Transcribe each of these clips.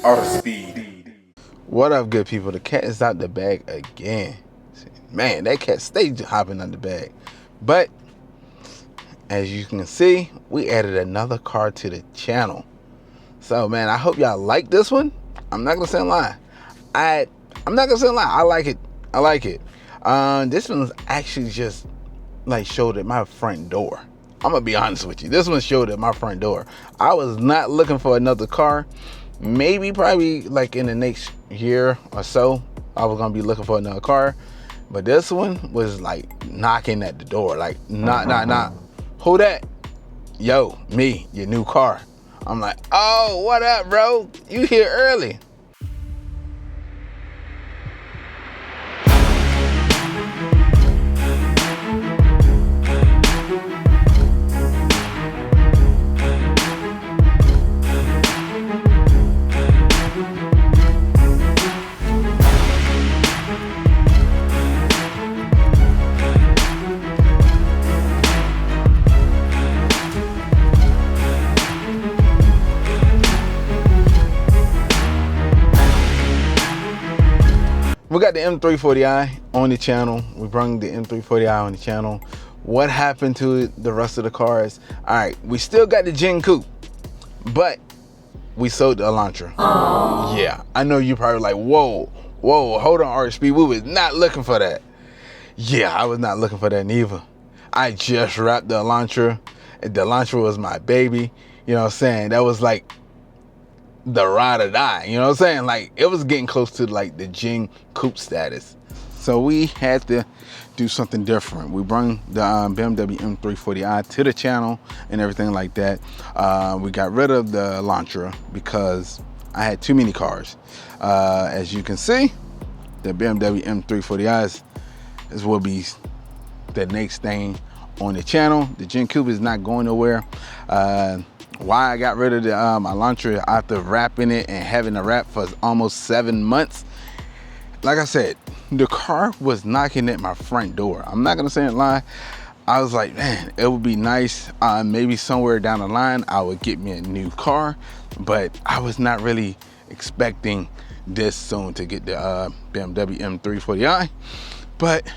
Artofspeedd. What up, good people? The cat is out the bag again. Man, that cat stayed hopping on the bag. But as you can see, we added another car to the channel. So man, I hope y'all like this one. I'm not gonna say a lie. I'm not gonna say a lie. I like it. I like it. This one's actually just like showed at my front door. I'm gonna be honest with you. This one showed at my front door. I was not looking for another car. Maybe probably like in the next year or so, I was gonna be looking for another car. But this one was like knocking at the door, like knock. Who that? Yo, me, your new car. I'm like, oh, what up, bro? You here early. We got the M340i on the channel. We brought the M340i on the channel. What happened to the rest of the cars? All right, we still got the Gen Coupe, but we sold the Elantra. Aww. Yeah, I know you probably like, whoa, hold on, Artofspeedd, we was not looking for that. Yeah, I was not looking for that neither. I just wrapped the Elantra. The Elantra was my baby. You know what I'm saying? That was like the ride or die, you know what I'm saying? Like, it was getting close to like the Gen Coupe status. So we had to do something different. We brought the BMW M340i to the channel and everything like that. We got rid of the Elantra because I had too many cars. As you can see, the BMW M340i will be the next thing on the channel. The Gen Coupe is not going nowhere. Why I got rid of the Elantra after wrapping it and having a wrap for almost 7 months. Like I said, the car was knocking at my front door. I'm not gonna say it lie. I was like, man, it would be nice. Maybe somewhere down the line, I would get me a new car, but I was not really expecting this soon to get the BMW M340i. But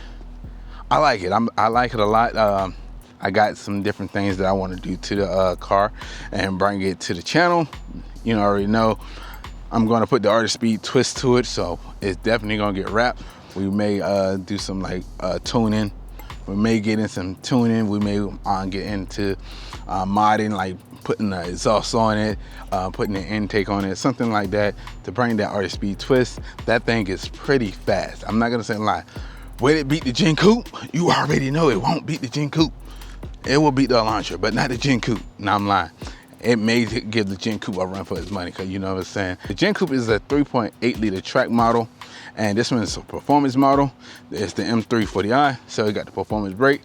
I like it. I like it a lot. I got some different things that I want to do to the car and bring it to the channel. You know, I already know I'm going to put the Artofspeedd twist to it, so it's definitely going to get wrapped. We may do some like tuning. We may get in some tuning. We may get into modding, like putting the exhaust on it, putting the intake on it, something like that to bring that Artofspeedd twist. That thing is pretty fast. I'm not going to say a lie. Will it beat the Gen Coupe? You already know it won't beat the Gen Coupe. It will beat the Elantra, but not the Gen Coupe. No, I'm lying. It may give the Gen Coupe a run for its money, because you know what I'm saying. The Gen Coupe is a 3.8 liter track model, and this one is a performance model. It's the M340i, so it got the performance brake.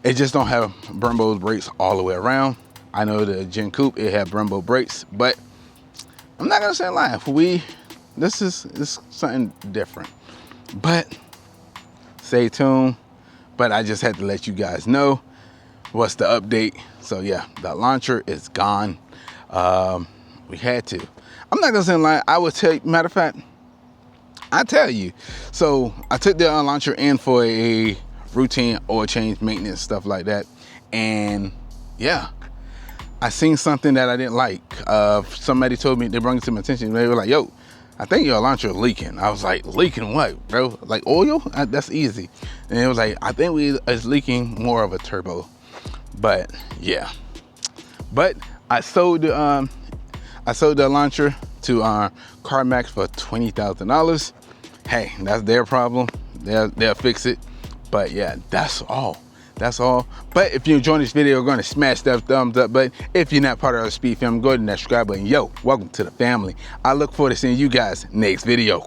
It just don't have Brembo brakes all the way around. I know the Gen Coupe, it had Brembo brakes, but I'm not gonna say a lie. This is something different. But stay tuned. But I just had to let you guys know what's the update. So yeah, the Elantra is gone. We had to. I'm not gonna say a lie. I will tell you, matter of fact, I tell you. So I took the Elantra in for a routine oil change, maintenance, stuff like that. And yeah, I seen something that I didn't like. Somebody told me, they brought it to my attention. They were like, yo, I think your Elantra leaking. I was like, leaking what, bro? Like oil? That's easy. And it was like, I think it's leaking more of a turbo. But yeah, but I sold the Elantra to CarMax for $20,000. Hey, that's their problem. They'll fix it. But yeah, that's all. But if you enjoyed this video, go ahead and smash that thumbs up button. If you're not part of the Speed family, go ahead and that subscribe button. Yo, welcome to the family. I look forward to seeing you guys next video.